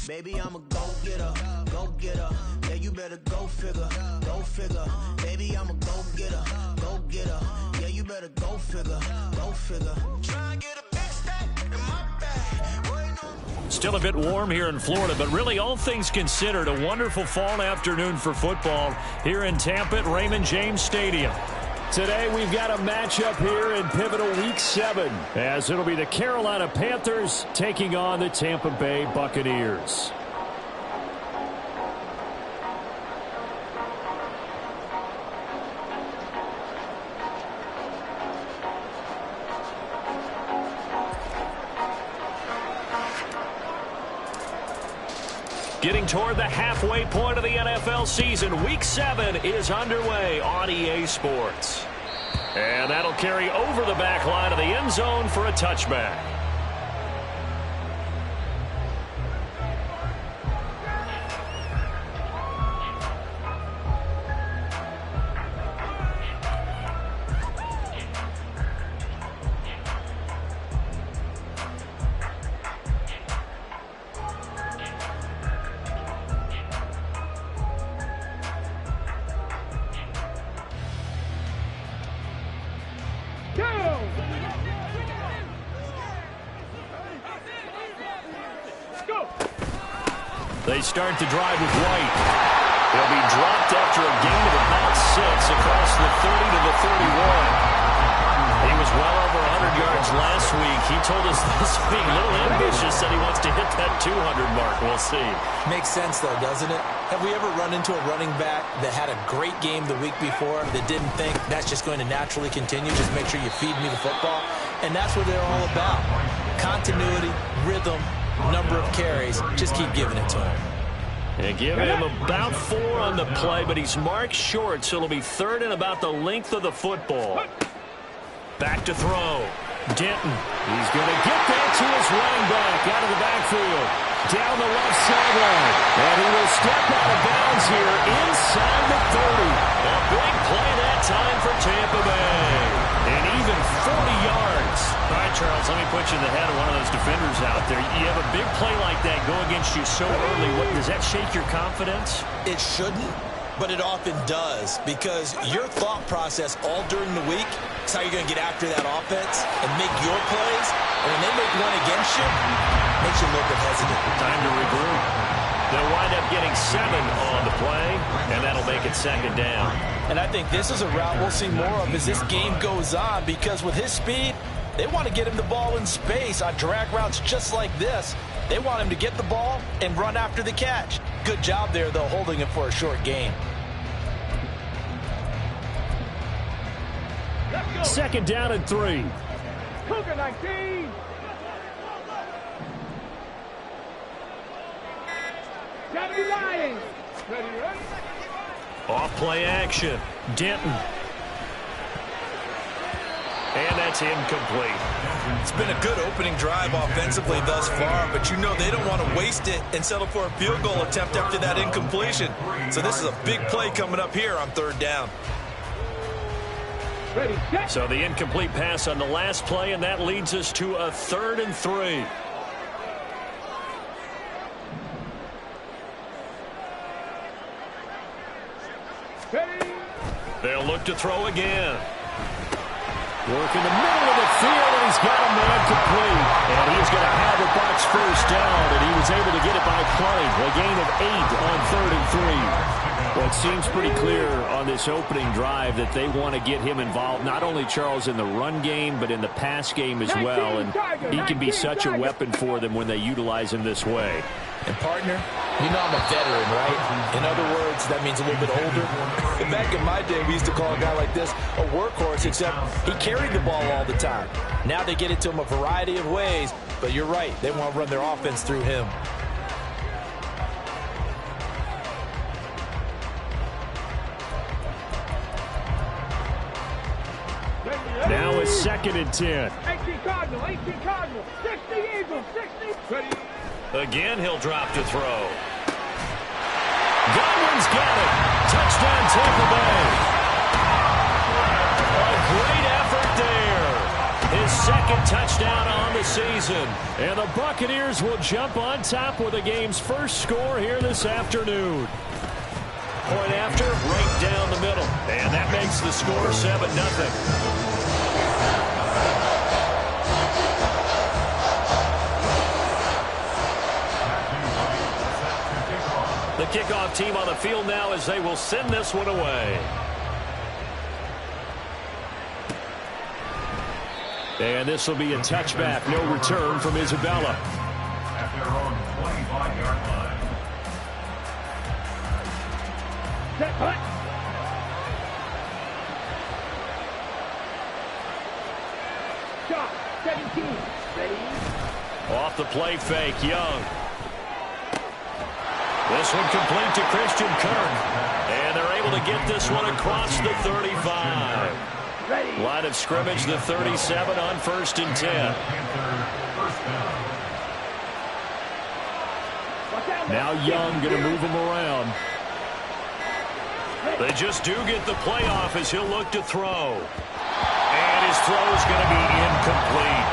Baby, I'm a go-getter, go-getter. Yeah, you better go figure, go figure. Baby, I'm a go-getter, go-getter. Yeah, you better go figure, go figure. Try and get a big stack in my bag. Still a bit warm here in Florida, but really all things considered, a wonderful fall afternoon for football here in Tampa at Raymond James Stadium. Today we've got a matchup here in pivotal Week 7, as it'll be the Carolina Panthers taking on the Tampa Bay Buccaneers. Getting toward the halfway point of the NFL season, Week 7 is underway on EA Sports. And that'll carry over the back line of the end zone for a touchback. They start the drive with White. He'll be dropped after a gain of about 6 across the 30 to the 31. He was well over 100 yards last week. He told us this week, a little ambitious, that he wants to hit that 200 mark. We'll see. Makes sense, though, doesn't it? Have we ever run into a running back that had a great game the week before that didn't think that's just going to naturally continue? Just make sure you feed me the football. And that's what they're all about. Continuity, rhythm, number of carries. Just keep giving it to him. And give him about 4 on the play, but he's marked short, so it'll be third and about the length of the football. Back to throw. Denton. He's going to get that to his running back out of the backfield. Down the left sideline. And he will step out of bounds here inside the 30. A big play that time for Tampa Bay. And even 40 yards. All right, Charles, let me put you in the head of one of those defenders out there. You have a big play like that go against you so early. Does that shake your confidence? It shouldn't, but it often does, because your thought process all during the week is how you're going to get after that offense and make your plays. And when they make one against you, it makes you a little bit hesitant. Time to regroup. They'll wind up getting 7 on the play, and that'll make it second down. And I think this is a route we'll see more of as this game goes on, because with his speed, they want to get him the ball in space on drag routes just like this. They want him to get the ball and run after the catch. Good job there, though, holding him for a short gain. Second down and 3. Cougar 19. Johnny Lions. Ready, ready. Off play action. Denton. And that's incomplete. It's been a good opening drive offensively thus far, but you know they don't want to waste it and settle for a field goal attempt after that incompletion. So this is a big play coming up here on third down. Ready, set. So the incomplete pass on the last play, and that leads us to a 3rd and 3. Ready. They'll look to throw again. Work in the middle of the field, and he's got a man complete. And he's going to have the Bucs first down, and he was able to get it by play. A gain of 8 on 3rd and 3. Well, it seems pretty clear on this opening drive that they want to get him involved, not only, Charles, in the run game, but in the pass game as well. And he can be such a weapon for them when they utilize him this way. And, partner, you know I'm a veteran, right? In other words, that means a little bit older. Back in my day, we used to call a guy like this a workhorse, except he carried the ball all the time. Now they get it to him a variety of ways, but you're right. They want to run their offense through him. Now it's 2nd and 10. 18 Cardinal, 18 Cardinal, 60 Eagles, 60. Ready. Again, he'll drop to throw. Godwin's got it. Touchdown, Tampa Bay. A great effort there. His second second touchdown on the season. And the Buccaneers will jump on top with the game's first score here this afternoon. Point after, right down the middle. And that makes the score 7-0. The kickoff team on the field now as they will send this one away. And this will be a touchback. No return from Isabella. At their own 25-yard line. Set, punt. Shot, 17. Ready? Off the play fake, Young. This one complete to Christian Kirk. And they're able to get this one across the 35. Ready. Line of scrimmage, the 37 on 1st and 10. Now Young going to move him around. They just do get the playoff as he'll look to throw. And his throw is going to be incomplete.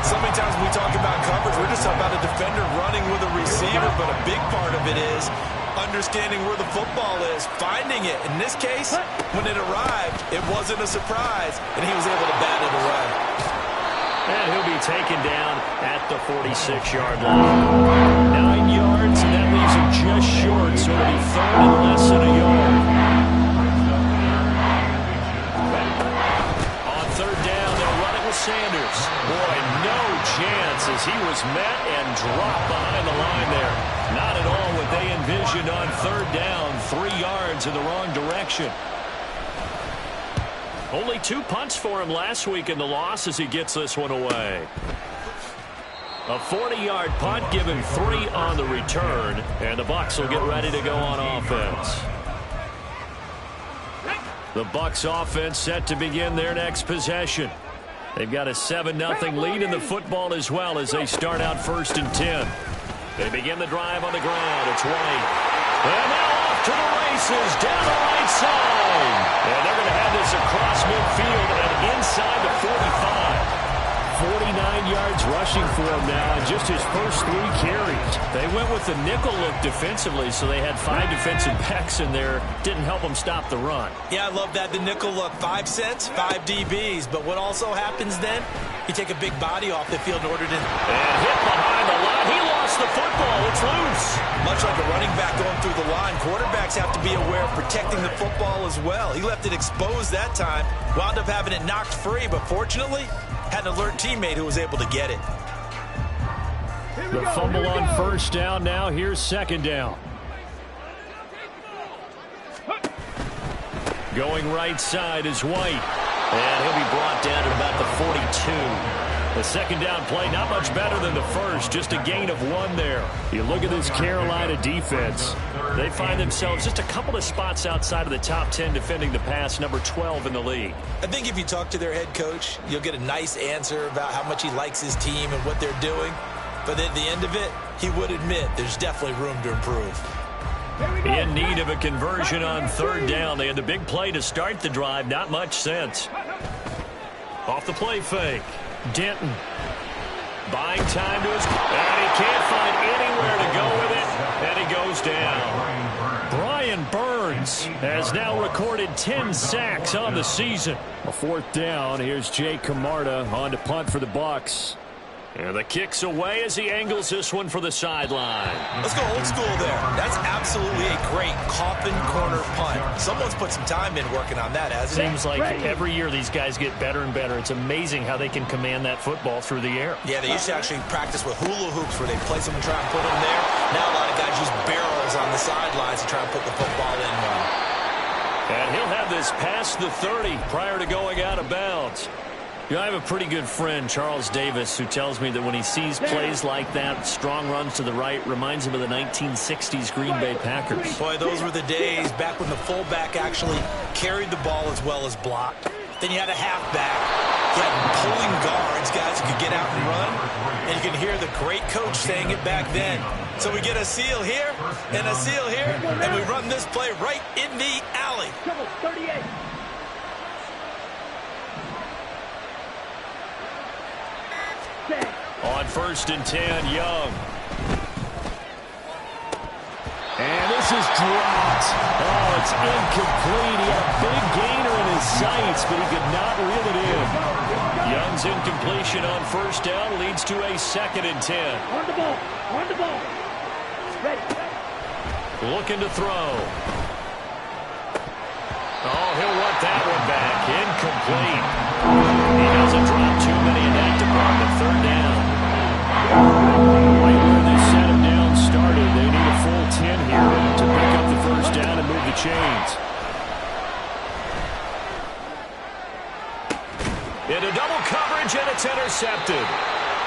So many times when we talk about coverage, we're just talking about a defender running with a receiver, but a big part of it is understanding where the football is, finding it. In this case, when it arrived, it wasn't a surprise, and he was able to bat it away. And he'll be taken down at the 46-yard line. 9 yards, and that leaves him just short, so it'll be 3rd and less than a yard. On 3rd down, they'll run it with Sanders. Boy, no chance as he was met and dropped behind the line there. Not at all what they envisioned on 3rd down. 3 yards in the wrong direction. Only 2 punts for him last week in the loss as he gets this one away. A 40-yard punt, giving 3 on the return, and the Bucs will get ready to go on offense. The Bucs offense set to begin their next possession. They've got a 7-0 lead in the football as well as they start out 1st and 10. They begin the drive on the ground. It's White. And now off to the races down the right side. And they're going to have this across midfield and inside the 45. 49 yards rushing for him now in just his first 3 carries. They went with the nickel look defensively, so they had 5 defensive backs in there. Didn't help them stop the run. Yeah, I love that, the nickel look. 5 cents, 5 DBs. But what also happens then, you take a big body off the field in order to... And hit behind the line. He lost the football. It's loose. Much like a running back going through the line, quarterbacks have to be aware of protecting the football as well. He left it exposed that time, wound up having it knocked free, but fortunately, had an alert teammate who was able to get it. The fumble on 1st down. Now here's 2nd down. Going right side is White. And he'll be brought down at about the 42. The 2nd down play, not much better than the first, just a gain of 1 there. You look at this Carolina defense. They find themselves just a couple of spots outside of the top 10 defending the pass, number 12 in the league. I think if you talk to their head coach, you'll get a nice answer about how much he likes his team and what they're doing. But at the end of it, he would admit there's definitely room to improve. In need of a conversion on 3rd down. They had the big play to start the drive. Not much sense. Off the play fake. Denton. Buying time to his... And he can't find anywhere to go with it. And he goes down. Brian Burns has now recorded 10 sacks on the season. A 4th down. Here's Jay Camarda on to punt for the Bucs. And the kick's away as he angles this one for the sideline. Let's go old school there. That's absolutely a great coffin corner punt. Someone's put some time in working on that, hasn't it? Seems like every year these guys get better and better. It's amazing how they can command that football through the air. Yeah, they used to actually practice with hula hoops where they place them and try and put them there. Now a lot of guys use barrels on the sidelines to try and put the football in. And he'll have this past the 30 prior to going out of bounds. You know, I have a pretty good friend, Charles Davis, who tells me that when he sees plays like that, strong runs to the right, reminds him of the 1960s Green Bay Packers. Boy, those were the days back when the fullback actually carried the ball as well as blocked. Then you had a halfback. You had pulling guards, guys who could get out and run. And you can hear the great coach saying it back then. So we get a seal here and a seal here, and we run this play right in the alley. 38. On 1st and 10, Young. And this is dropped. Oh, it's incomplete. He had a big gainer in his sights, but he could not reel it in. Young's incompletion on 1st down leads to a 2nd and 10. On the ball. On the ball. Ready. Looking to throw. Oh, he'll want that one back. Incomplete. He doesn't drop too many in that department. 3rd down. Right where they set him down started. They need a full 10 here to pick up the 1st down and move the chains. Into double coverage, and it's intercepted.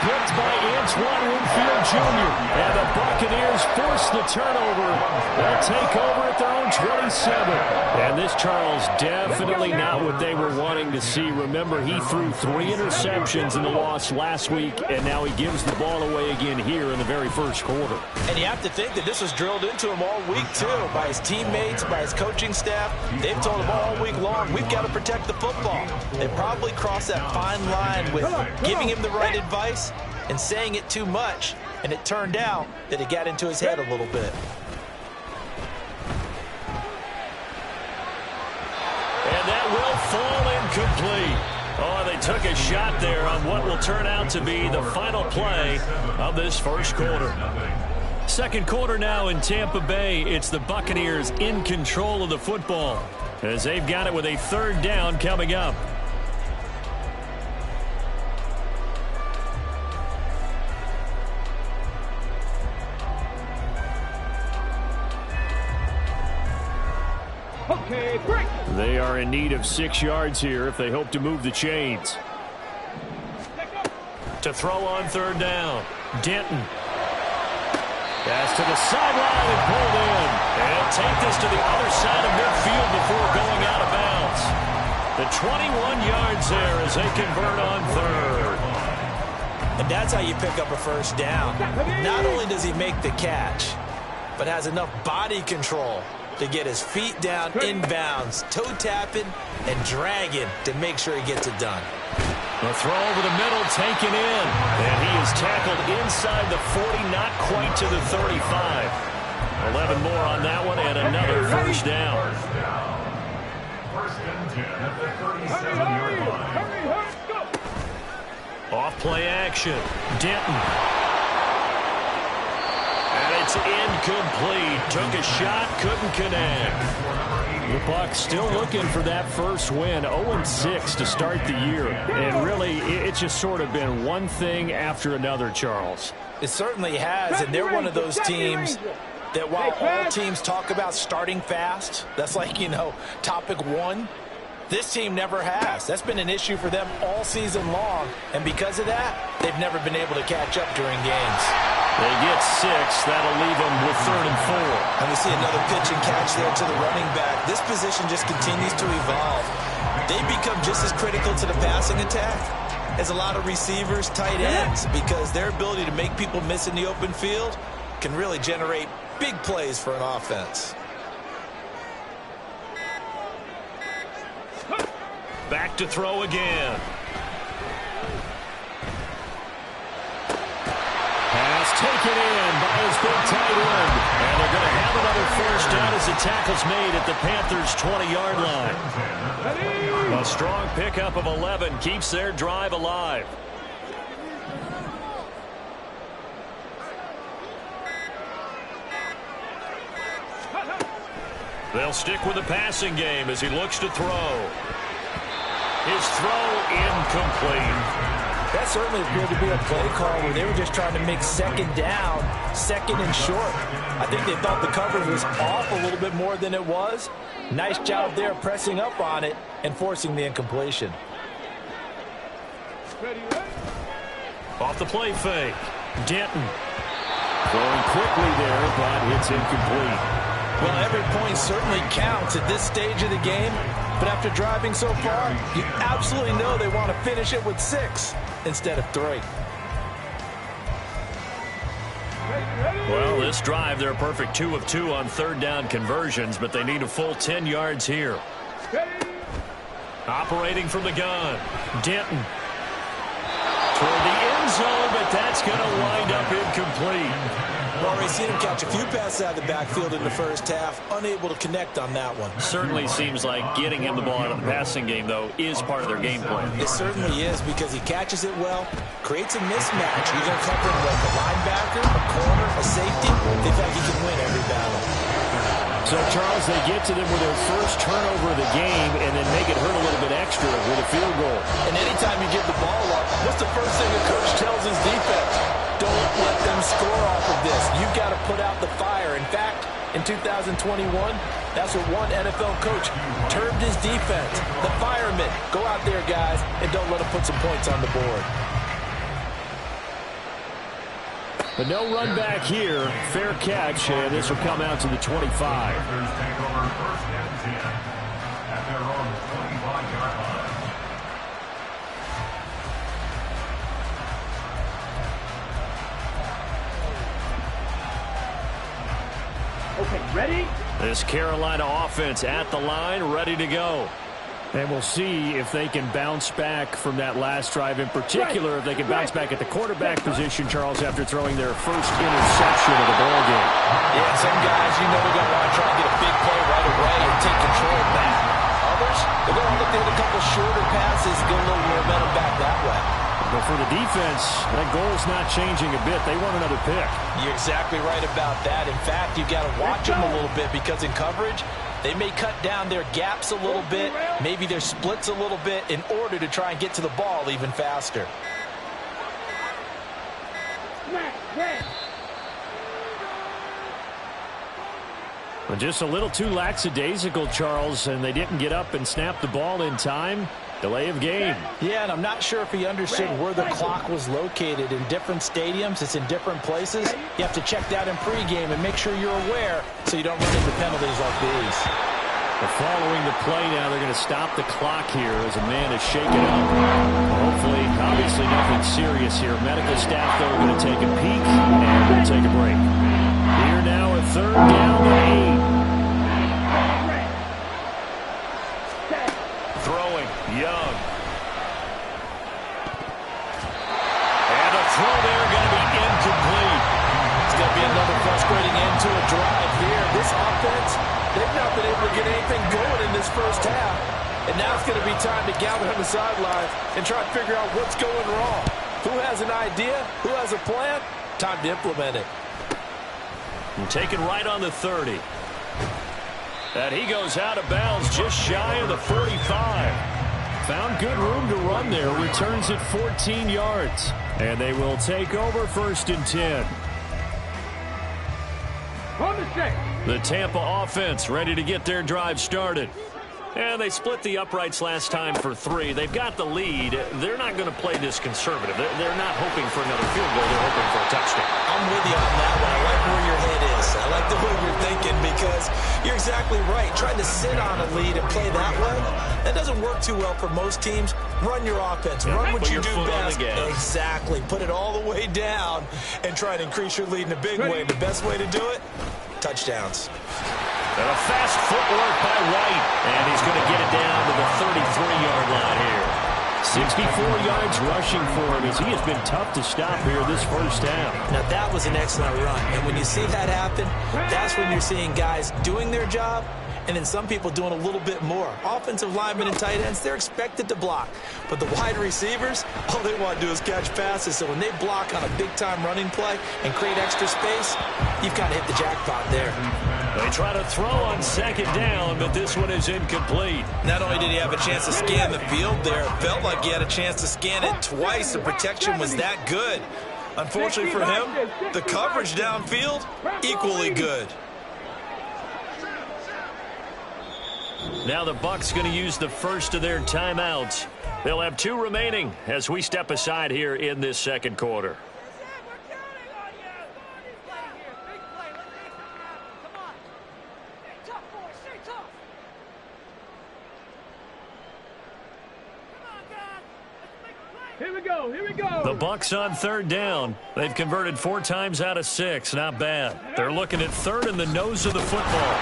Picked by Antoine Winfield Jr. And the Buccaneers force the turnover. They'll take over at their own 27. And this, Charles, definitely not what they were wanting to see. Remember, he threw 3 interceptions in the loss last week, and now he gives the ball away again here in the very 1st quarter. And you have to think that this was drilled into him all week, too, by his teammates, by his coaching staff. They've told him all week long, we've got to protect the football. They probably crossed that fine line with giving him the right advice and saying it too much, and it turned out that it got into his head a little bit. And that will fall incomplete. Oh, they took a shot there on what will turn out to be the final play of this 1st quarter. 2nd quarter now in Tampa Bay. It's the Buccaneers in control of the football as they've got it with a 3rd down coming up. Okay, break. They are in need of 6 yards here if they hope to move the chains. To throw on 3rd down. Denton. Pass to the sideline and pulled in. And take this to the other side of midfield before going out of bounds. The 21 yards there as they convert on 3rd. And that's how you pick up a 1st down. Not only does he make the catch, but has enough body control to get his feet down inbounds, toe tapping and dragging to make sure he gets it done. The throw over the middle taken in. And he is tackled inside the 40, not quite to the 35. 11 more on that one and another 1st down. 1st and 10 at the 37-yard line. Hurry, go. Off play action. Denton. And it's incomplete. Took a shot, couldn't connect. The Bucs still looking for that 1st win. 0-6 to start the year. And really, it's just sort of been one thing after another, Charles. It certainly has, and they're one of those teams that while all teams talk about starting fast, that's like, topic 1, this team never has. That's been an issue for them all season long, and because of that, they've never been able to catch up during games. They get 6. That'll leave them with 3rd and 4. And we see another pitch and catch there to the running back. This position just continues to evolve. They become just as critical to the passing attack as a lot of receivers, tight ends, because their ability to make people miss in the open field can really generate big plays for an offense. Back to throw again. Pass taken in by his big tight end. And they're going to have another 1st down as the tackle's made at the Panthers' 20-yard line. A strong pickup of 11 keeps their drive alive. They'll stick with the passing game as he looks to throw. His throw incomplete. That certainly appeared to be a play call where they were just trying to make 2nd down, 2nd and short. I think they thought the coverage was off a little bit more than it was. Nice job there pressing up on it and forcing the incompletion. Off the play fake. Denton. Throwing quickly there, but it's incomplete. Well, every point certainly counts at this stage of the game, but after driving so far, you absolutely know they want to finish it with 6 instead of 3. Well, this drive, they're a perfect 2 of 2 on 3rd down conversions, but they need a full 10 yards here. Operating from the gun, Denton. Toward the end end zone, but that's going to wind up incomplete. Well, we've seen him catch a few passes out of the backfield in the first half, unable to connect on that one. Certainly seems like getting him the ball out of the passing game, though, is part of their game plan. It certainly is, because he catches it well, creates a mismatch. You're going to cover him like a linebacker, a corner, a safety. They feel like he can win every battle. So, Charles, they get to them with their first turnover of the game and then make it hurt a little bit extra with a field goal. And anytime you give the ball up, what's the first thing a coach tells his defense? Don't let them score off of this. You've got to put out the fire. In fact, in 2021, that's what one NFL coach termed his defense. The firemen. Go out there, guys, and don't let them put some points on the board. But no run back here. Fair catch, and this will come out to the 25. Panthers take over first and 10 at their own 25-yard line. Okay, ready? This Carolina offense at the line, ready to go. And we'll see if they can bounce back from that last drive, in particular if they can bounce back at the quarterback position, Charles, after throwing their first interception of the ballgame. Yeah, some guys, you know, they're going to want to try and get a big play right away and take control back. Others, they're going to look at a couple shorter passes, get a little momentum back that way. But for the defense, that goal's not changing a bit. They want another pick. You're exactly right about that. In fact, you've got to watch them a little bit, because in coverage, they may cut down their gaps a little bit, maybe their splits a little bit, in order to try and get to the ball even faster. But just a little too lackadaisical, Charles, and they didn't get up and snap the ball in time. Delay of game. Yeah, and I'm not sure if he understood where the clock was located. In different stadiums, it's in different places. You have to check that in pregame and make sure you're aware so you don't run into penalties like these. But following the play now, they're going to stop the clock here as a man is shaken up. Hopefully, obviously nothing serious here. Medical staff, though, going to take a peek, and we'll take a break. Here now, a third down and 8. Throwing, Young. And a throw there going to be incomplete. It's going to be another frustrating end to a drive here. This offense, they've not been able to get anything going in this first half. And now it's going to be time to gather on the sidelines and try to figure out what's going wrong. Who has an idea? Who has a plan? Time to implement it. And taken right on the 30. And he goes out of bounds just shy of the 45. Found good room to run there. Returns it 14 yards. And they will take over first and 10. The Tampa offense ready to get their drive started. And they split the uprights last time for 3. They've got the lead. They're not going to play this conservative. They're not hoping for another field goal. They're hoping for a touchdown. I'm with you on that one. I like where your head is. I like the way you're thinking, because you're exactly right. Trying to sit on a lead and play that way, that doesn't work too well for most teams. Run your offense. Run what you do best. Exactly. Put it all the way down and try to increase your lead in a big way. The best way to do it, touchdowns. And a fast footwork by White. And he's going to get it down to the 33-yard line here. 64 yards rushing for him, as he has been tough to stop here this first half. Now, that was an excellent run. And when you see that happen, that's when you're seeing guys doing their job, and then some people doing a little bit more. Offensive linemen and tight ends, they're expected to block. But the wide receivers, all they want to do is catch passes. So when they block on a big-time running play and create extra space, you've kind of hit the jackpot there. They try to throw on second down, but this one is incomplete. Not only did he have a chance to scan the field there, it felt like he had a chance to scan it twice. The protection was that good. Unfortunately for him, the coverage downfield, equally good. Now the Bucs going to use the first of their timeouts. They'll have 2 remaining as we step aside here in this second quarter. Here we go, here we go. The Bucs on third down. They've converted 4 times out of 6. Not bad. They're looking at third in the nose of the football.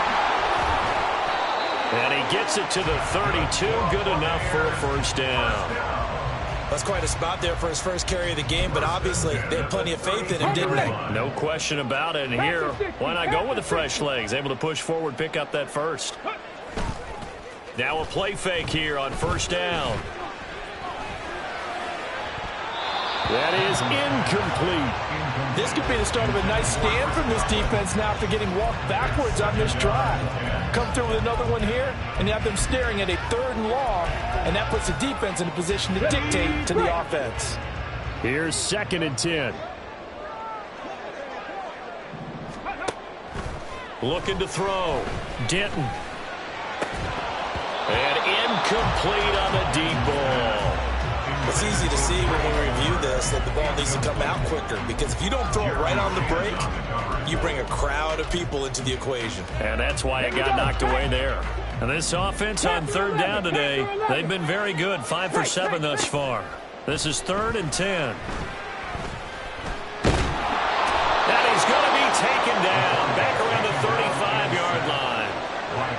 And he gets it to the 32. Good enough for a first down. That's quite a spot there for his first carry of the game, but obviously they had plenty of faith in him, didn't they? No question about it. And here, why not go with the fresh legs? Able to push forward, pick up that first. Now a play fake here on first down. That is incomplete. This could be the start of a nice stand from this defense now after getting walked backwards on this drive. Come through with another one here, and you have them staring at a 3rd and long, and that puts the defense in a position to dictate to the offense. Here's 2nd and 10. Looking to throw. Denton. And incomplete on the deep ball. It's easy to see when we review this that the ball needs to come out quicker, because if you don't throw it right on the break, you bring a crowd of people into the equation. And that's why it got knocked away there. And this offense on 3rd down today, they've been very good, 5 for 7 thus far. This is 3rd and 10. That is going to be taken down back around the 35-yard line.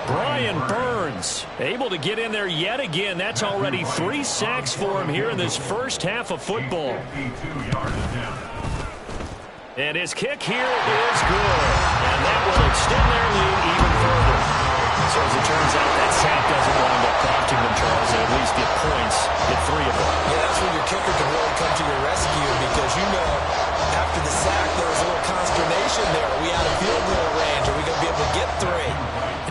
Brian Burns able to get in there yet again. That's already 3 sacks for him here in this first half of football. And his kick here is good. And that will extend their lead even further. So as it turns out, that sack doesn't wind up costing them, Charles. They at least get points, get 3 of them. Yeah, that's when your kicker can really come to your rescue, because you know after the sack there was a little consternation there. Are we out of field goal range? Are we going to be able to get 3?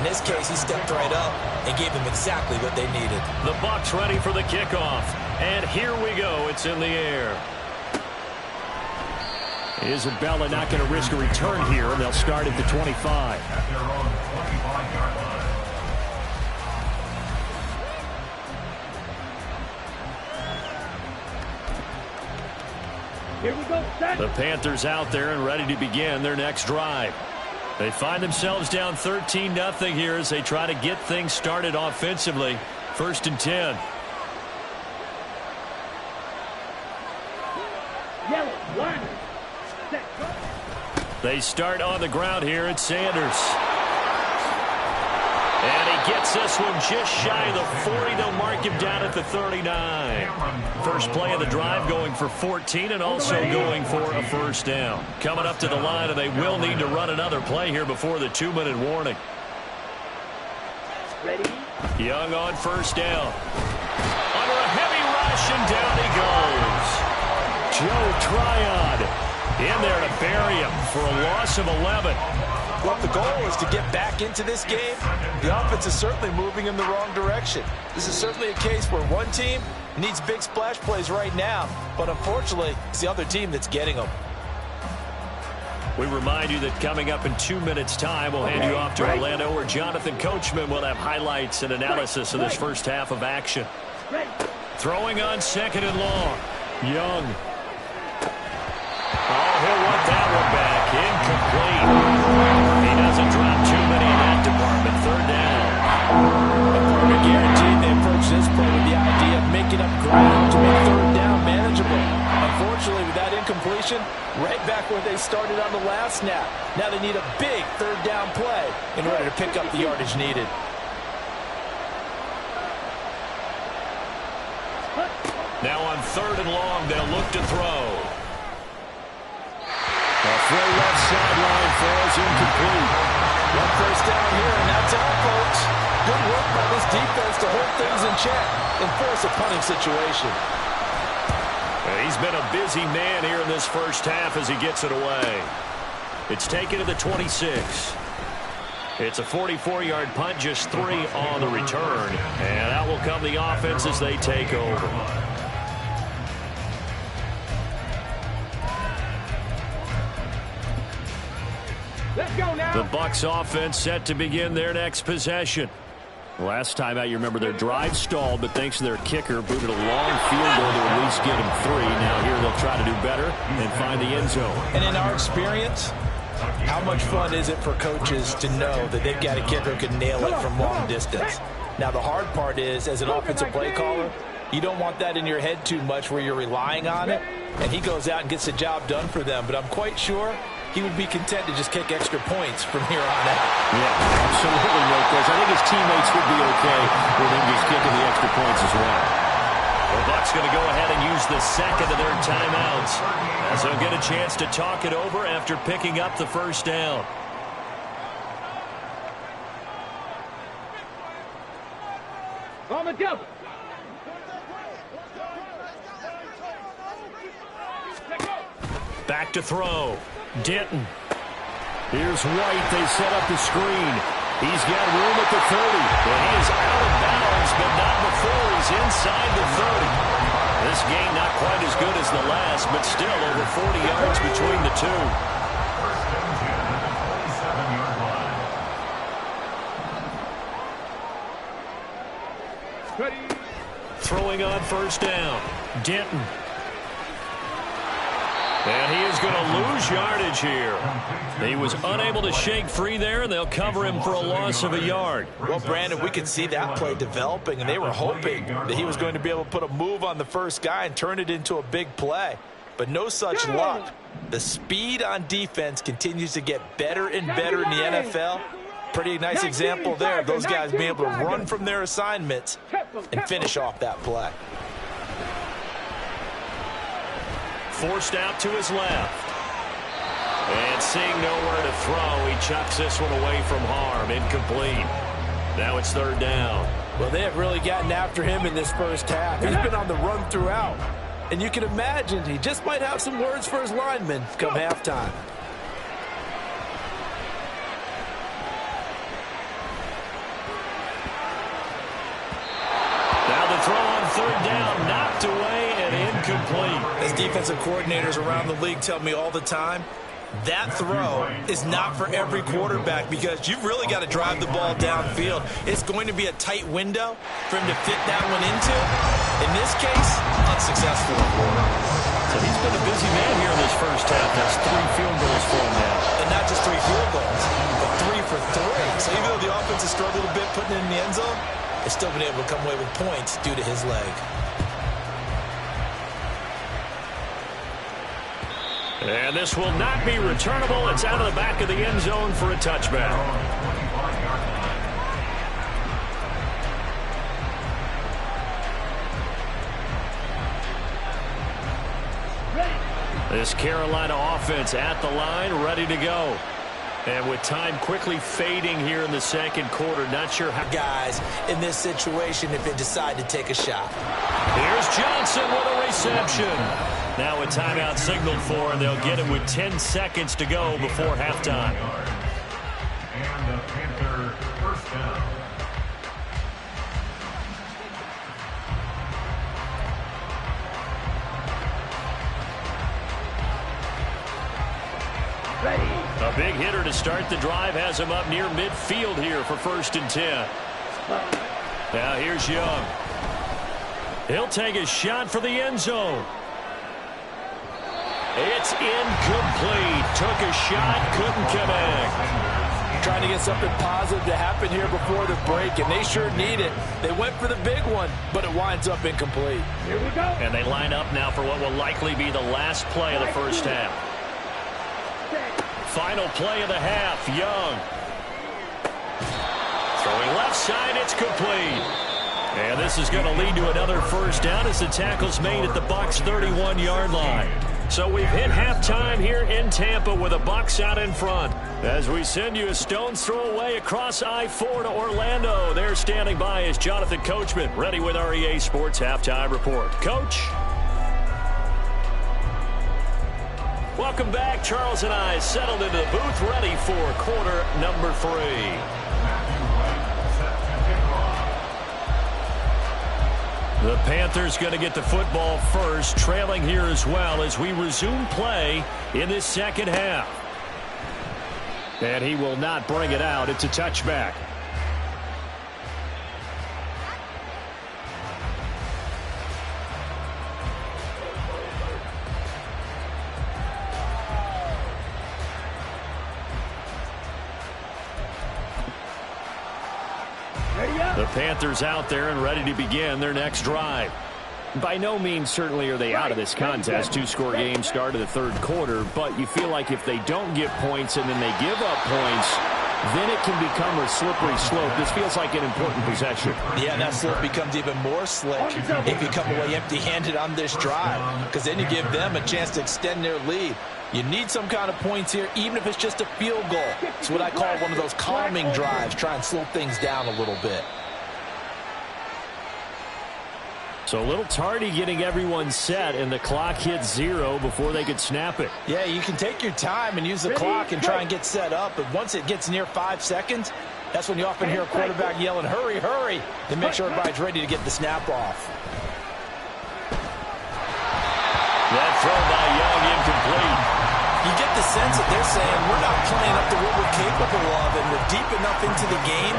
In this case, he stepped right up and gave them exactly what they needed. The Bucs ready for the kickoff. And here we go. It's in the air. Isabella not going to risk a return here, and they'll start at the 25. At their own 25-yard line. Here we go, set. The Panthers out there and ready to begin their next drive. They find themselves down 13-0 here as they try to get things started offensively. 1st and 10. Yellow, line. Set. They start on the ground here at Sanders. And he gets this one just shy of the 40. They'll mark him down at the 39. First play of the drive going for 14 and also going for a first down. Coming up to the line, and they will need to run another play here before the 2-minute warning. Ready? Young on first down. Under a heavy rush, and down he goes. Joe Tryon in there to bury him for a loss of 11. Well, if the goal is to get back into this game, the offense is certainly moving in the wrong direction. This is certainly a case where one team needs big splash plays right now, but unfortunately, it's the other team that's getting them. We remind you that coming up in 2 minutes' time, we'll hand you off to Orlando, where Jonathan Coachman will have highlights and analysis of this first half of action. Throwing on 2nd and long. Young. Oh, he'll want that one back. Incomplete. He doesn't drop too many in that department. 3rd down. Apartment guaranteed they approach this play with the idea of making up ground to make 3rd down manageable. Unfortunately, with that incompletion, right back where they started on the last snap. Now they need a big 3rd down play in order to pick up the yardage needed. Now on 3rd and long, they'll look to throw. A throw left sideline falls incomplete. One first down here, and that's all, folks. Good work by this defense to hold things in check and force a punting situation. He's been a busy man here in this first half as he gets it away. It's taken to the 26. It's a 44-yard punt, just 3 on the return. And out will come the offense as they take over. Let's go now. The Bucs offense set to begin their next possession. Last time out, you remember their drive stalled, but thanks to their kicker, booted a long field goal to at least get them 3. Now here they'll try to do better and find the end zone. And in our experience, how much fun is it for coaches to know that they've got a kicker who can nail it from long distance? Now the hard part is, as an offensive play caller, you don't want that in your head too much where you're relying on it, and he goes out and gets the job done for them. But I'm quite sure he would be content to just kick extra points from here on out. Yeah, absolutely, no question. I think his teammates would be okay with him just kicking the extra points as well. The Bucs going to go ahead and use the second of their timeouts, as they'll get a chance to talk it over after picking up the first down. On the double. Back to throw. Denton. Here's White. They set up the screen. He's got room at the 30. And he is out of bounds, but not before he's inside the 30. This game not quite as good as the last, but still over 40 yards between the two. Throwing on first down. Denton. And he is going to lose yardage here. He was unable to shake free there, and they'll cover him for a loss of a yard. Well, Brandon, we could see that play developing, and they were hoping that he was going to be able to put a move on the first guy and turn it into a big play. But no such luck. The speed on defense continues to get better and better in the NFL. Pretty nice example there of those guys being able to run from their assignments and finish off that play. Forced out to his left. And seeing nowhere to throw, he chucks this one away from harm. Incomplete. Now it's third down. Well, they have really gotten after him in this first half. He's been on the run throughout. And you can imagine he just might have some words for his linemen come halftime. Now the throw on third down, knocked away and incomplete. As defensive coordinators around the league tell me all the time, that throw is not for every quarterback because you've really got to drive the ball downfield. It's going to be a tight window for him to fit that one into. In this case, unsuccessful. So he's been a busy man here in this first half. That's 3 field goals for him now. And not just 3 field goals, but 3 for 3. So even though the offense has struggled a bit putting it in the end zone, they've still been able to come away with points due to his leg. And this will not be returnable. It's out of the back of the end zone for a touchback. This Carolina offense at the line, ready to go. And with time quickly fading here in the second quarter, not sure how. Guys, in this situation, if they decide to take a shot. Here's Johnson with a reception. Now a timeout signaled for, and they'll get it with 10 seconds to go before halftime. And the Panther first down. A big hitter to start the drive has him up near midfield here for 1st and 10. Now here's Young. He'll take a shot for the end zone. It's incomplete. Took a shot, couldn't connect. Trying to get something positive to happen here before the break, and they sure need it. They went for the big one, but it winds up incomplete. Here we go. And they line up now for what will likely be the last play of the first half. Final play of the half, Young. Throwing left side, it's complete. And this is going to lead to another first down as the tackle's made at the Bucs' 31-yard line. So we've hit halftime here in Tampa with the Bucs out in front. As we send you a stone's throw away across I-4 to Orlando. There standing by is Jonathan Coachman, ready with our EA Sports Halftime Report. Coach? Welcome back. Charles and I settled into the booth, ready for quarter number 3. The Panthers going to get the football first, trailing here as well as we resume play in this second half. And he will not bring it out. It's a touchback. The Panthers out there and ready to begin their next drive. By no means certainly are they out of this contest. 2-score game start of the third quarter, but you feel like if they don't get points and then they give up points, then it can become a slippery slope. This feels like an important possession. Yeah, that slope becomes even more slick if you come away empty-handed on this drive, because then you give them a chance to extend their lead. You need some kind of points here, even if it's just a field goal. It's what I call one of those calming drives. Try and slow things down a little bit. So a little tardy getting everyone set, and the clock hits 0 before they could snap it. Yeah, you can take your time and use the clock and try and get set up, but once it gets near 5 seconds, that's when you often hear a quarterback yelling, hurry, hurry, to make sure everybody's ready to get the snap off. That throw by Young incomplete. You get the sense that they're saying we're not playing up to what we're capable of, and we're deep enough into the game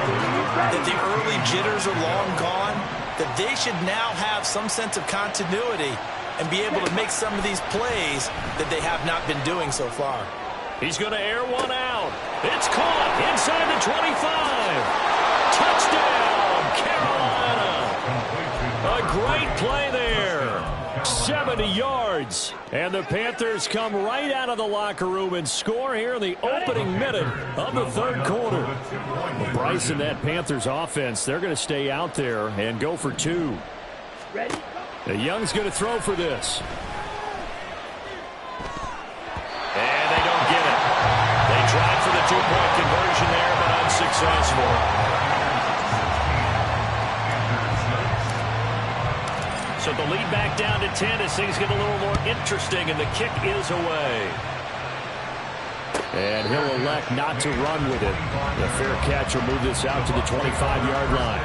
that the early jitters are long gone, that they should now have some sense of continuity and be able to make some of these plays that they have not been doing so far. He's going to air one out. It's caught inside the 25. Touchdown, Carolina. A great play there. 70 yards. And the Panthers come right out of the locker room and score here in the opening minute of the third quarter. Well, Bryce and that Panthers offense, they're going to stay out there and go for 2. Young's going to throw for this. And they don't get it. They tried for the 2-point conversion there, but unsuccessful. So the lead back down to 10 as things get a little more interesting, and the kick is away. And he'll elect not to run with it. The fair catch will move this out to the 25-yard line.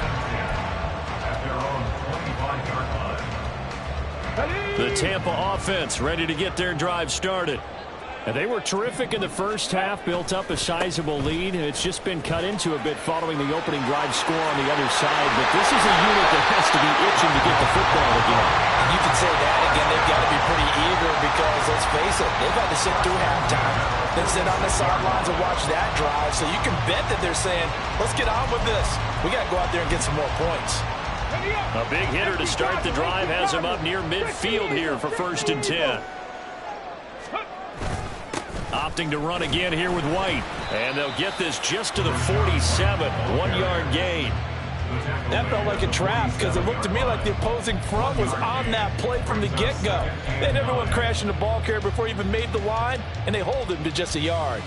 The Tampa offense ready to get their drive started. And they were terrific in the first half, built up a sizable lead, and it's just been cut into a bit following the opening drive score on the other side. But this is a unit that has to be itching to get the football again. You can say that again. They've got to be pretty eager because, let's face it, they've had to sit through halftime, then sit on the sidelines and watch that drive. So you can bet that they're saying, let's get on with this. We got to go out there and get some more points. A big hitter to start the drive has him up near midfield here for 1st and 10. Opting to run again here with White. And they'll get this just to the 47. 1-yard gain. That felt like a trap because it looked to me like the opposing front was on that play from the get-go. They had everyone crashing the ball carrier before he even made the line, and they hold him to just a yard.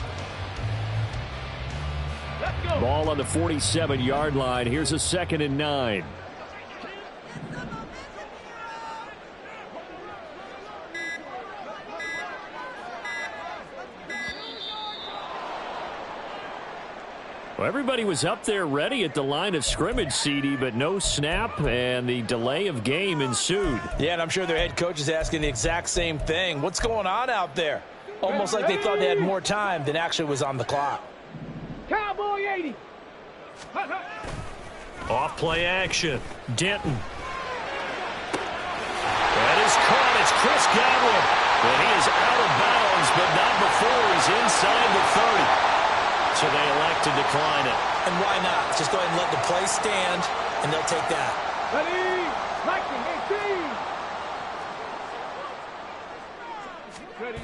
Ball on the 47-yard line. Here's a 2nd and 9. Well, everybody was up there ready at the line of scrimmage, CD, but no snap, and the delay of game ensued. Yeah, and I'm sure their head coach is asking the exact same thing. What's going on out there? Almost like they thought they had more time than actually was on the clock. Cowboy 80. Off play action. Denton. That is caught. It's Chris Godwin. And he is out of bounds, but not before he's inside the 30. So they elect to decline it. And why not? Just go ahead and let the play stand, and they'll take that. Ready, Lightning 18. Ready.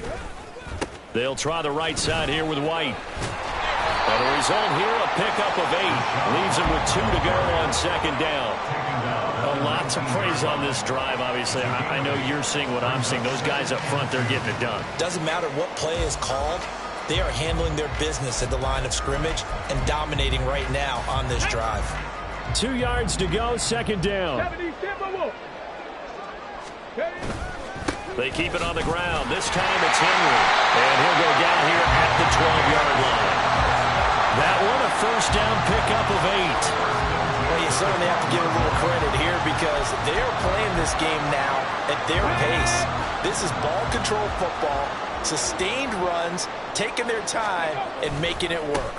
They'll try the right side here with White. And the result here, a pickup of 8. Leaves him with 2 to go on 2nd down. A lot to praise on this drive, obviously. I know you're seeing what I'm seeing. Those guys up front, they're getting it done. Doesn't matter what play is called. They are handling their business at the line of scrimmage and dominating right now on this drive. 2 yards to go, 2nd down. They keep it on the ground. This time it's Henry. And he'll go down here at the 12-yard line. That one a 1st down pickup of 8. Well, you certainly have to give a little credit here because they are playing this game now at their pace. This is ball control football, sustained runs, taking their time, and making it work.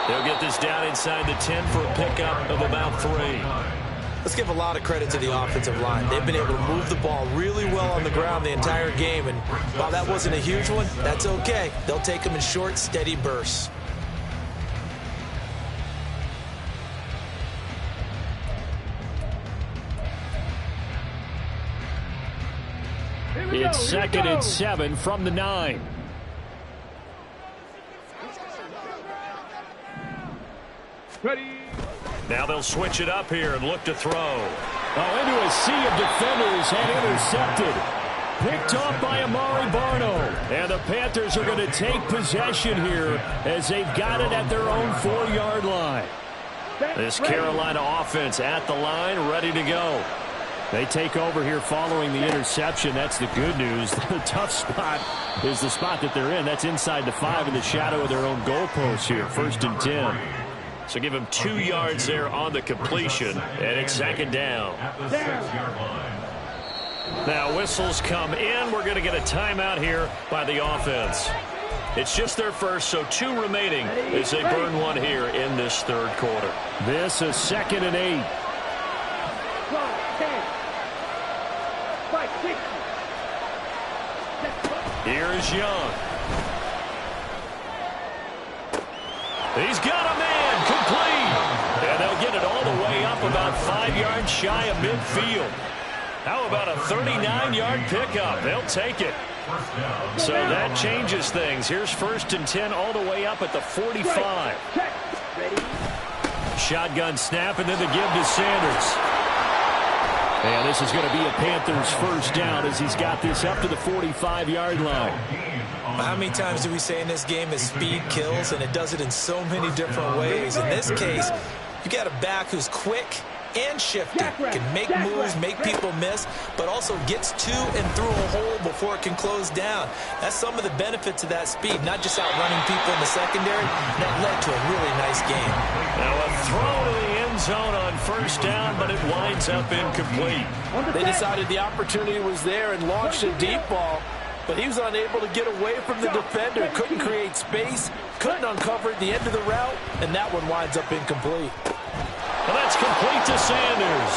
They'll get this down inside the 10 for a pickup of about 3. Let's give a lot of credit to the offensive line. They've been able to move the ball really well on the ground the entire game, and while that wasn't a huge one, that's okay. They'll take them in short, steady bursts. It's 2nd and 7 from the 9. Ready. Now they'll switch it up here and look to throw. Oh, into a sea of defenders and intercepted. Picked off by Amari Barno. And the Panthers are going to take possession here as they've got it at their own 4-yard line. This Carolina offense at the line, ready to go. They take over here following the interception. That's the good news. The tough spot is the spot that they're in. That's inside the 5 in the shadow of their own goalpost here. 1st and 10. So give them 2 yards there on the completion, and it's 2nd down. Now whistles come in. We're going to get a timeout here by the offense. It's just their first, so 2 remaining as they burn one here in this 3rd quarter. This is 2nd and 8. 10. 5, 6. Here is Young. He's got a man complete. And they'll get it all the way up about 5 yards shy of midfield. How about a 39-yard pickup? They'll take it. So that changes things. Here's 1st and 10 all the way up at the 45. Shotgun snap and then the give to Sanders. And this is going to be a Panthers 1st down as he's got this up to the 45-yard line. How many times do we say in this game that speed kills, and it does it in so many different ways? In this case, you got a back who's quick and shifty, can make moves, make people miss, but also gets to and through a hole before it can close down. That's some of the benefits of that speed, not just outrunning people in the secondary. That led to a really nice game. Now a throw to the end zone on 1st down, but it winds up incomplete. They decided the opportunity was there and launched a deep ball, but he was unable to get away from the defender, couldn't create space, couldn't uncover at the end of the route, and that one winds up incomplete. Well, that's complete to Sanders.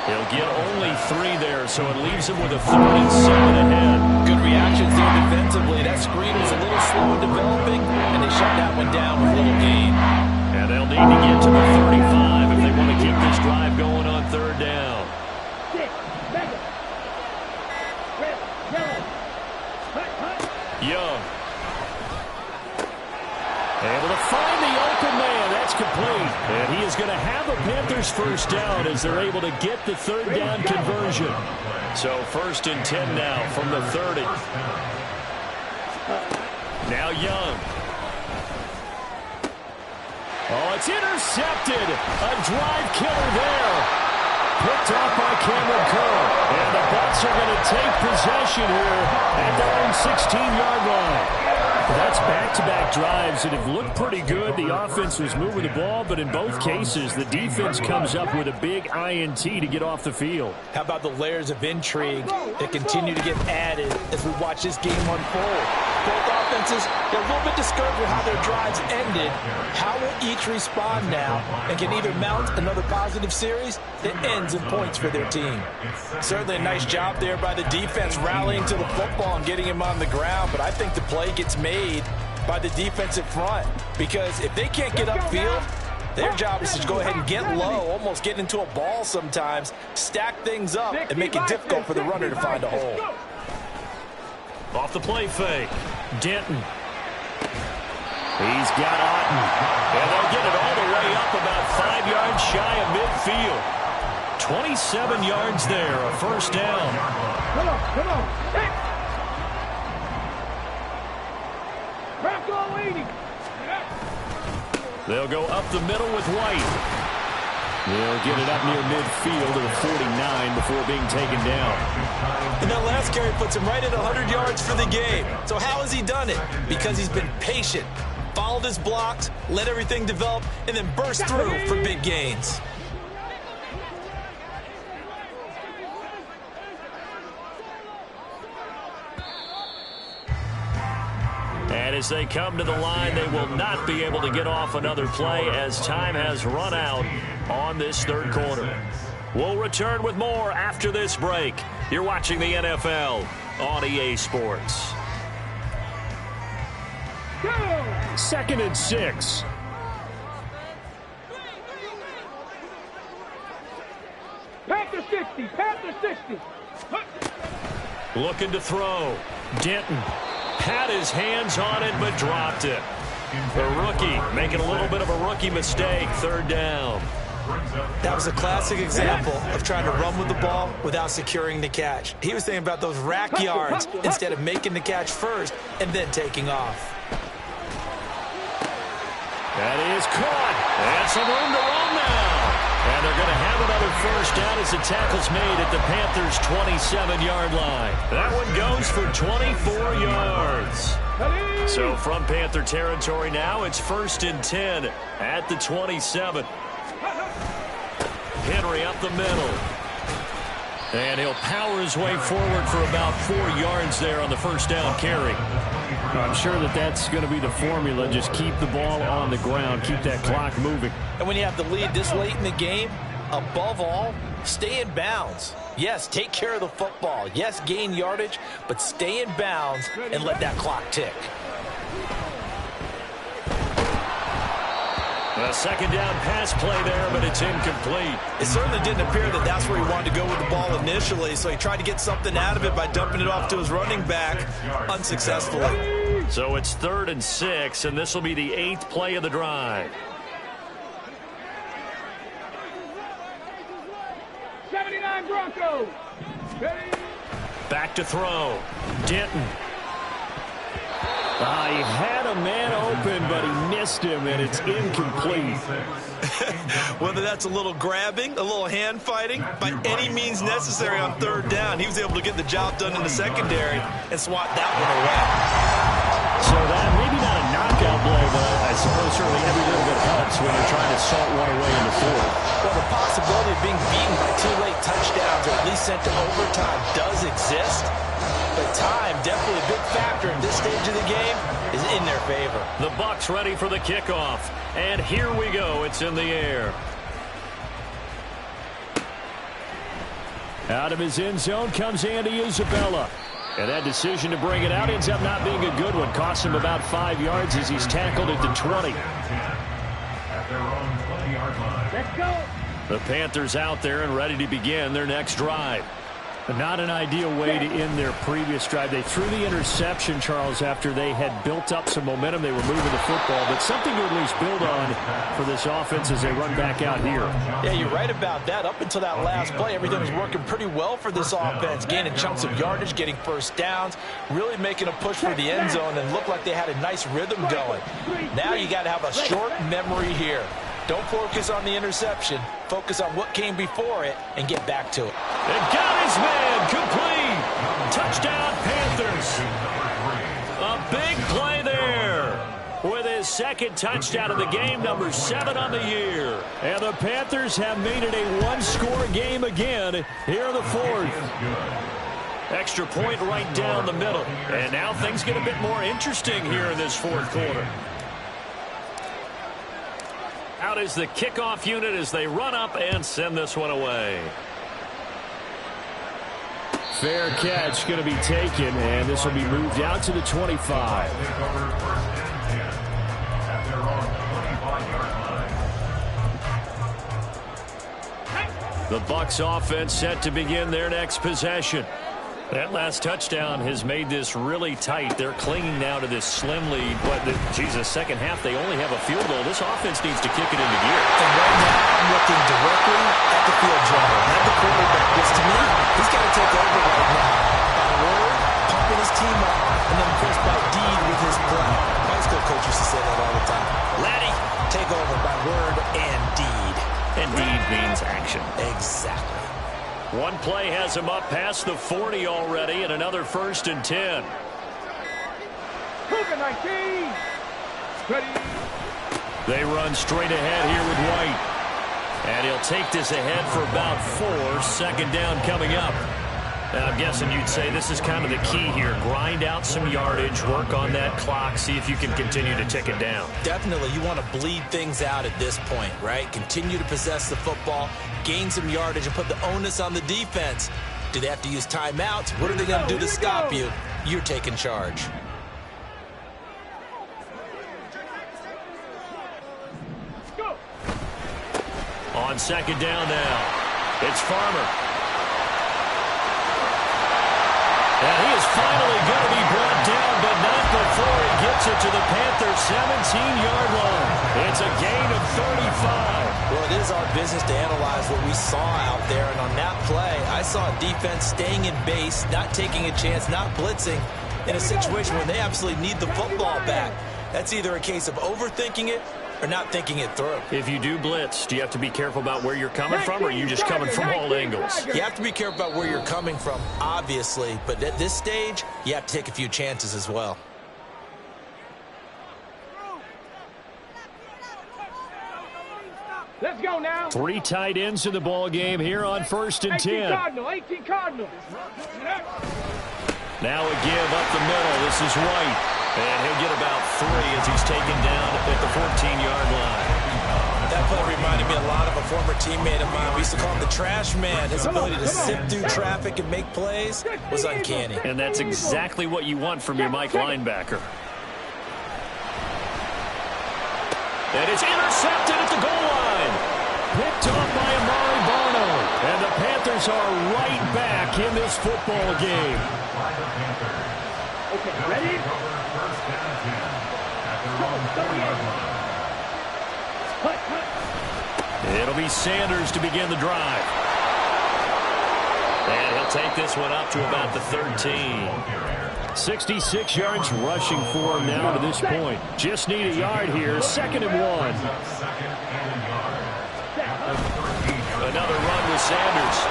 He'll get only 3 there, so it leaves him with a 3rd and 7 ahead. Good reactions there defensively. That screen was a little slow in developing, and they shut that one down with little gain. And they'll need to get to the 35 if they want to keep this drive going on 3rd down. Young. Able to find the open man. That's complete. And he is going to have a Panthers 1st down as they're able to get the 3rd down conversion. So 1st and 10 now from the 30. Now Young. Oh, it's intercepted. A drive killer there. Picked off by Cameron Curl. And the Bucs are going to take possession here at their own 16-yard line. That's back-to-back drives that have looked pretty good. The offense was moving the ball, but in both cases, the defense comes up with a big INT to get off the field. How about the layers of intrigue that continue to get added as we watch this game unfold? Both offenses, they're a little bit discouraged with how their drives ended. How will each respond now and can either mount another positive series that ends in points for their team? Certainly a nice job there by the defense rallying to the football and getting him on the ground, but I think the play gets made by the defensive front because if they can't get upfield, their job is to go ahead and get low, almost get into a ball sometimes, stack things up, and make it difficult for the runner to find a hole. Off the play fake. Denton. He's got Otten. And they'll get it all the way up about 5 yards shy of midfield. 27 yards there, a 1st down. Come on. Hey. Bronco 80. They'll go up the middle with White. They'll get it up near midfield to the 49 before being taken down. And that last carry puts him right at 100 yards for the game. So how has he done it? Because he's been patient, followed his blocks, let everything develop, and then burst through for big gains. And as they come to the line, they will not be able to get off another play as time has run out on this 3rd quarter. We'll return with more after this break. You're watching the NFL on EA Sports. 2nd and 6. Panther 60. Panther 60. Looking to throw. Denton had his hands on it but dropped it. The rookie making a little bit of a rookie mistake. Third down. That was a classic example of trying to run with the ball without securing the catch. He was thinking about those rack yards instead of making the catch first and then taking off. That is caught. And some room to run now. And they're going to have another first down as the tackle's made at the Panthers' 27-yard line. That one goes for 24 yards. So from Panther territory now, it's 1st and 10 at the 27. Henry up the middle. And he'll power his way forward for about 4 yards there on the first down carry. I'm sure that's going to be the formula. Just keep the ball on the ground. Keep that clock moving. And when you have the lead this late in the game, above all, stay in bounds. Yes, take care of the football. Yes, gain yardage, but stay in bounds and let that clock tick. A second down pass play there, but it's incomplete. It certainly didn't appear that that's where he wanted to go with the ball initially, so he tried to get something out of it by dumping it off to his running back unsuccessfully. So it's 3rd and 6, and this will be the 8th play of the drive. 79 Broncos. Back to throw. Denton. He had a man open, but he missed him, and it's incomplete. Whether that's a little grabbing, a little hand fighting, by any means necessary on 3rd down, he was able to get the job done in the secondary and swat that one away. So that maybe not a knockout blow, but I suppose certainly every little bit helps when you're trying to salt one away in the 4th. Well, the possibility of being beaten by 2 late touchdowns or at least sent to overtime does exist. But time, definitely a big factor in this stage of the game, is in their favor. The Bucs ready for the kickoff. And here we go. It's in the air. Out of his end zone comes Andy Isabella. And that decision to bring it out ends up not being a good one. Costs him about 5 yards as he's tackled at the 20. At their own 20-yard line. Let's go. The Panthers out there and ready to begin their next drive. Not an ideal way to end their previous drive. They threw the interception, Charles, after they had built up some momentum. They were moving the football, but something to at least build on for this offense as they run back out here. Yeah, you're right about that. Up until that last play, everything was working pretty well for this offense, gaining chunks of yardage, getting first downs, really making a push for the end zone, and looked like they had a nice rhythm going. Now you got to have a short memory here. Don't focus on the interception. Focus on what came before it and get back to it. And got his man complete. Touchdown, Panthers. A big play there with his 2nd touchdown of the game, number 7 on the year. And the Panthers have made it a one-score game again here in the 4th. Extra point right down the middle. And now things get a bit more interesting here in this 4th quarter. Out is the kickoff unit as they run up and send this one away. Fair catch going to be taken, and this will be moved out to the 25. At their own 25-yard line. The Bucs offense set to begin their next possession. That last touchdown has made this really tight. They're clinging now to this slim lead. But, second half, they only have a field goal. This offense needs to kick it into gear. And right now, I'm looking directly at the field general, not the quarterback. Because to me, he's got to take over right now. By word, pumping his team up, and then, of course, by deed with his play. My high school coach used to say that all the time. Laddie, take over by word and deed. And deed means action. Exactly. One play has him up past the 40 already, and another 1st and 10. Cougar 19. Ready. They run straight ahead here with White. And he'll take this ahead for about 4. 2nd down coming up. And I'm guessing you'd say this is kind of the key here. Grind out some yardage, work on that clock, see if you can continue to tick it down. Definitely, you want to bleed things out at this point, right? Continue to possess the football, gain some yardage, and put the onus on the defense. Do they have to use timeouts? What are they going to do to stop you? You're taking charge. On 2nd down now, it's Farmer. And he is finally going to be brought down, but not before he gets it to the Panthers 17-yard line. It's a gain of 35. Well, it is our business to analyze what we saw out there. And on that play, I saw a defense staying in base, not taking a chance, not blitzing in a situation where they absolutely need the football back. That's either a case of overthinking it or not thinking it through. If you do blitz, do you have to be careful about where you're coming from, or are you just coming from all angles? You have to be careful about where you're coming from, obviously. But at this stage, you have to take a few chances as well. Let's go now. 3 tight ends in the ball game here on 1st and 10. 18 Cardinal. Now a give up the middle. This is White. And he'll get about 3 as he's taken down at the 14-yard line. That play reminded me a lot of a former teammate of mine. We used to call him the trash man. His ability to sift through traffic and make plays was uncanny. And that's exactly what you want from your Mike linebacker. And it's intercepted at the goal line. Picked off by Amari Barno. And the Panthers are right back in this football game. Okay, ready? It'll be Sanders to begin the drive. And he'll take this one up to about the 13. 66 yards rushing for him now to this point. Just need a yard here. 2nd and 1. Another run with Sanders.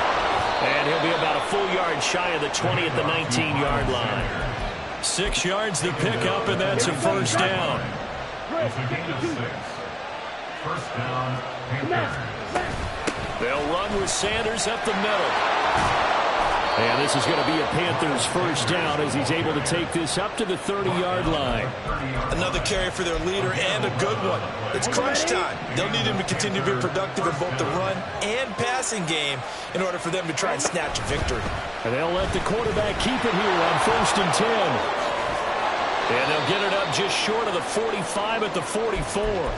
And he'll be about a full yard shy of the 20 at the 19-yard line. 6 yards to pick up, and that's a 1st down. It's a gain of 6. 1st down, Panthers. They'll run with Sanders up the middle. And this is going to be a Panthers 1st down as he's able to take this up to the 30-yard line. Another carry for their leader and a good one. It's crunch time. They'll need him to continue to be productive in both the run and passing game in order for them to try and snatch a victory. And they'll let the quarterback keep it here on 1st and 10. And they'll get it up just short of the 45 at the 44.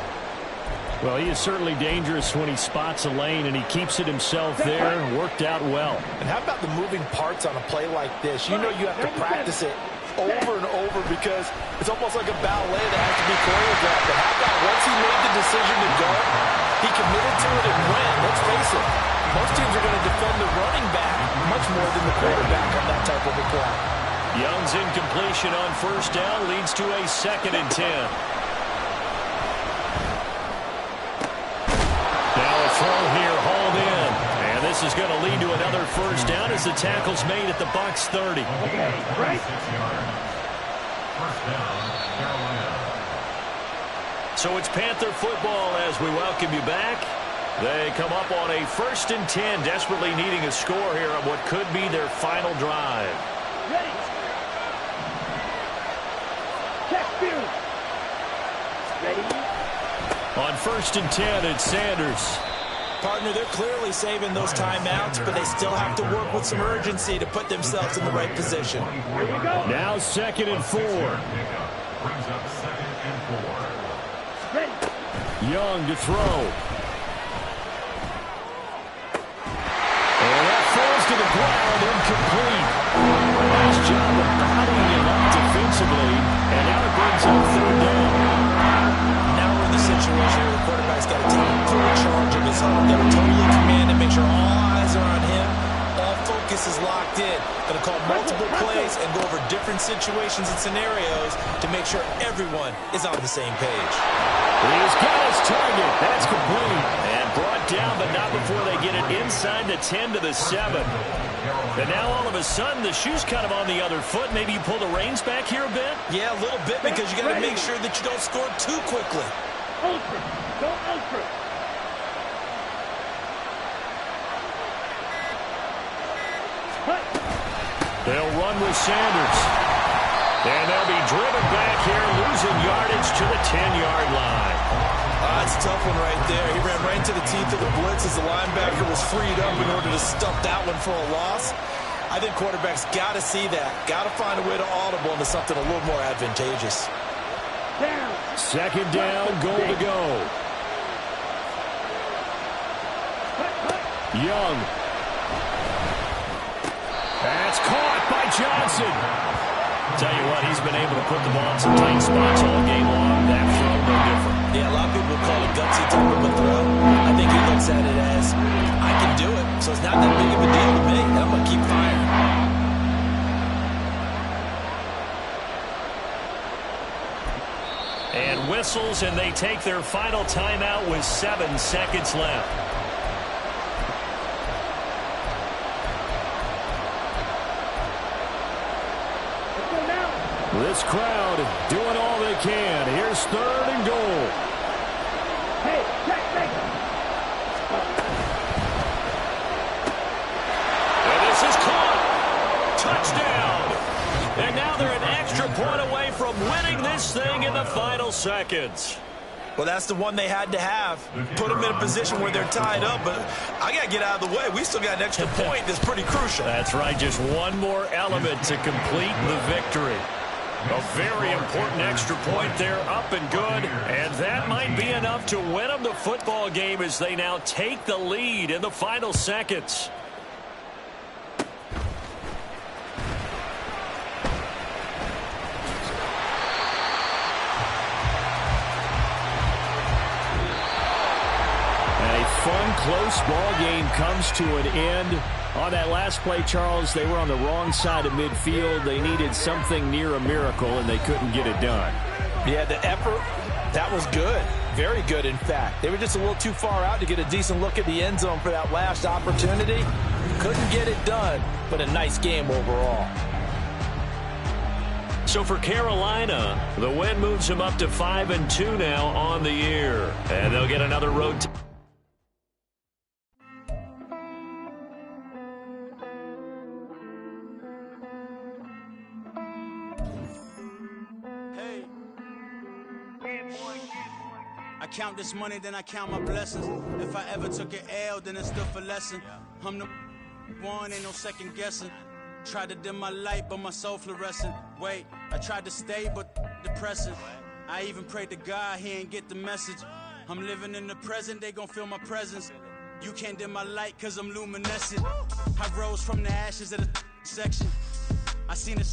Well, he is certainly dangerous when he spots a lane, and he keeps it himself there. Worked out well. And how about the moving parts on a play like this? You know you have to practice it over and over because it's almost like a ballet that has to be choreographed. But how about once he made the decision to go, he committed to it and went. Let's face it, most teams are going to defend the running back much more than the quarterback on that type of a play. Young's incompletion on 1st down leads to a 2nd and 10. Throw here, hauled in. And this is going to lead to another 1st down as the tackle's made at the Bucs 30. Right. 6 yards. 1st down, Carolina. So it's Panther football as we welcome you back. They come up on a 1st and 10, desperately needing a score here on what could be their final drive. Ready. Check field. Ready. On 1st and 10, it's Sanders. Partner, they're clearly saving those timeouts, but they still have to work with some urgency to put themselves in the right position. Here we go. Now 2nd and 4. Brings up 2nd and 4. Ready. Young to throw. And that falls to the ground, incomplete. Nice job of bodying him up defensively, and now it brings up 3rd down. Now we're in the situation where the quarterback's got to take full charge of his home. Got to totally command and make sure all eyes are on him. All focus is locked in. Going to call multiple plays and go over different situations and scenarios to make sure everyone is on the same page. He's got his target. That's complete. And brought down, but not before they get it inside the 10 to the 7. And now all of a sudden the shoe's kind of on the other foot. Maybe you pull the reins back here a bit? Yeah, a little bit because you got to make sure that you don't score too quickly. Ultra. Go ultra. They'll run with Sanders. And they'll be driven back here, losing yardage to the 10-yard line. That's a tough one right there. He ran right into the teeth of the blitz as the linebacker was freed up in order to stuff that one for a loss. I think quarterbacks got to see that. Got to find a way to audible into something a little more advantageous. Down. 2nd down, goal to go. Young. That's caught by Johnson. Tell you what, he's been able to put the ball in some tight spots all game long. That throw, no different. Yeah, a lot of people call it gutsy type of a throw. I think he looks at it as, I can do it, so it's not that big of a deal to me. I'm going to keep firing. And whistles, and they take their final timeout with 7 seconds left. This crowd doing all they can. Here's 3rd and goal. Hey, check. And this is caught. Touchdown. And now they're an extra point away from winning this thing in the final seconds. Well, that's the one they had to have. Put them in a position where they're tied up, but I got to get out of the way. We still got an extra point that's pretty crucial. That's right, just one more element to complete the victory. A very important extra point there, up and good, and that might be enough to win them the football game as they now take the lead in the final seconds. A fun, close ball game comes to an end. On that last play, Charles, they were on the wrong side of midfield. They needed something near a miracle, and they couldn't get it done. Yeah, the effort, that was good. Very good, in fact. They were just a little too far out to get a decent look at the end zone for that last opportunity. Couldn't get it done, but a nice game overall. So for Carolina, the win moves them up to 5-2 now on the year. And they'll get another road. I count this money, then I count my blessings. If I ever took an L, then it's still for lesson. I'm the one, ain't no second guessing. Tried to dim my light, but my soul fluorescent. Wait, I tried to stay, but depressing. I even prayed to God, he ain't get the message. I'm living in the present, they gon' feel my presence. You can't dim my light, cause I'm luminescent. I rose from the ashes of the section. I seen the